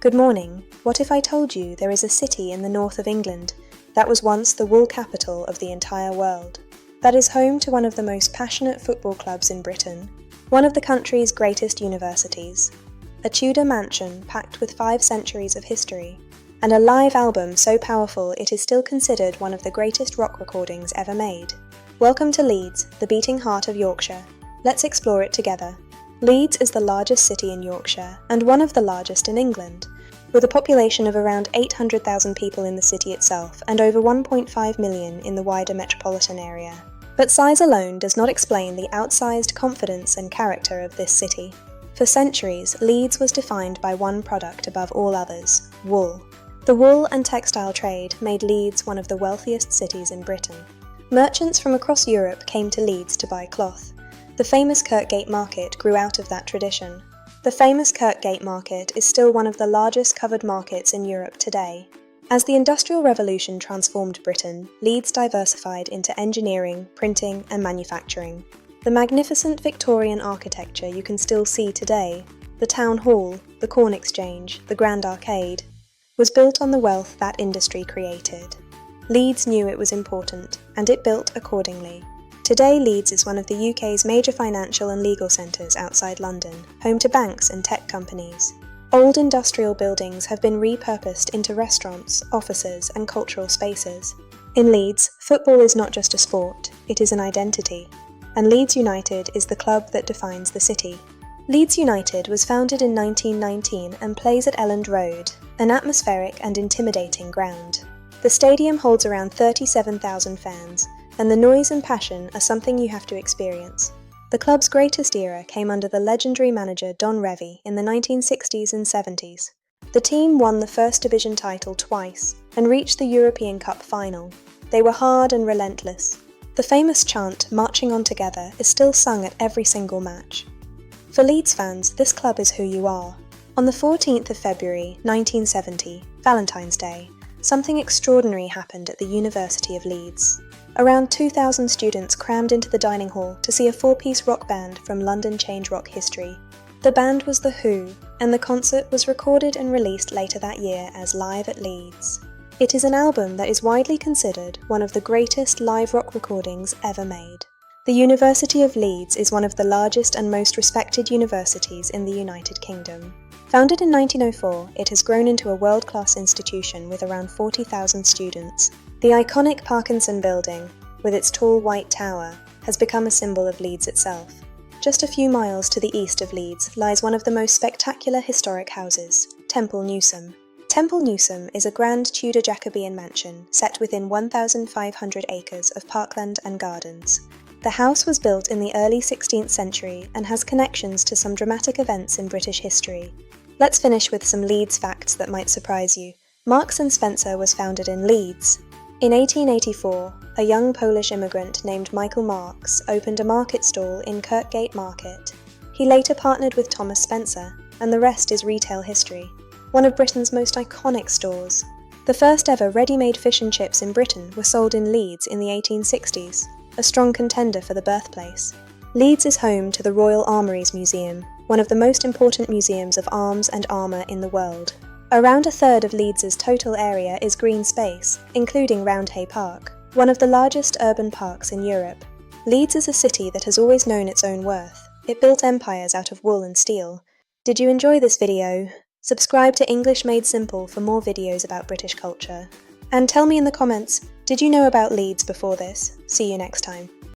Good morning. What if I told you there is a city in the north of England that was once the wool capital of the entire world, that is home to one of the most passionate football clubs in Britain, one of the country's greatest universities, a Tudor mansion packed with 5 centuries of history, and a live album so powerful it is still considered one of the greatest rock recordings ever made? Welcome to Leeds, the beating heart of Yorkshire. Let's explore it together. Leeds is the largest city in Yorkshire and one of the largest in England, with a population of around 800,000 people in the city itself and over 1.5 million in the wider metropolitan area. But size alone does not explain the outsized confidence and character of this city. For centuries, Leeds was defined by one product above all others: wool. The wool and textile trade made Leeds one of the wealthiest cities in Britain. Merchants from across Europe came to Leeds to buy cloth. The famous Kirkgate Market grew out of that tradition. The famous Kirkgate Market is still one of the largest covered markets in Europe today. As the Industrial Revolution transformed Britain, Leeds diversified into engineering, printing, and manufacturing. The magnificent Victorian architecture you can still see today, the Town Hall, the Corn Exchange, the Grand Arcade, was built on the wealth that industry created. Leeds knew it was important, and it built accordingly. Today, Leeds is one of the UK's major financial and legal centres outside London, home to banks and tech companies. Old industrial buildings have been repurposed into restaurants, offices, and cultural spaces. In Leeds, football is not just a sport, it is an identity. And Leeds United is the club that defines the city. Leeds United was founded in 1919 and plays at Elland Road, an atmospheric and intimidating ground. The stadium holds around 37,000 fans, and the noise and passion are something you have to experience. The club's greatest era came under the legendary manager Don Revie in the 1960s and 70s. The team won the First Division title twice and reached the European Cup final. They were hard and relentless. The famous chant, "Marching On Together," is still sung at every single match. For Leeds fans, this club is who you are. On the 14th of February 1970, Valentine's Day, something extraordinary happened at the University of Leeds. Around 2,000 students crammed into the dining hall to see a 4-piece rock band from London change rock history. The band was The Who, and the concert was recorded and released later that year as Live at Leeds. It is an album that is widely considered one of the greatest live rock recordings ever made. The University of Leeds is one of the largest and most respected universities in the United Kingdom. Founded in 1904, it has grown into a world-class institution with around 40,000 students. The iconic Parkinson Building, with its tall white tower, has become a symbol of Leeds itself. Just a few miles to the east of Leeds lies one of the most spectacular historic houses, Temple Newsam. Temple Newsam is a grand Tudor Jacobean mansion set within 1,500 acres of parkland and gardens. The house was built in the early 16th century and has connections to some dramatic events in British history. Let's finish with some Leeds facts that might surprise you. Marks & Spencer was founded in Leeds. In 1884, a young Polish immigrant named Michael Marks opened a market stall in Kirkgate Market. He later partnered with Thomas Spencer, and the rest is retail history. One of Britain's most iconic stores. The first ever ready-made fish and chips in Britain were sold in Leeds in the 1860s, a strong contender for the birthplace. Leeds is home to the Royal Armouries Museum, one of the most important museums of arms and armour in the world. Around a third of Leeds's total area is green space, including Roundhay Park, one of the largest urban parks in Europe. Leeds is a city that has always known its own worth. It built empires out of wool and steel. Did you enjoy this video? Subscribe to English Made Simple for more videos about British culture. And tell me in the comments, did you know about Leeds before this? See you next time.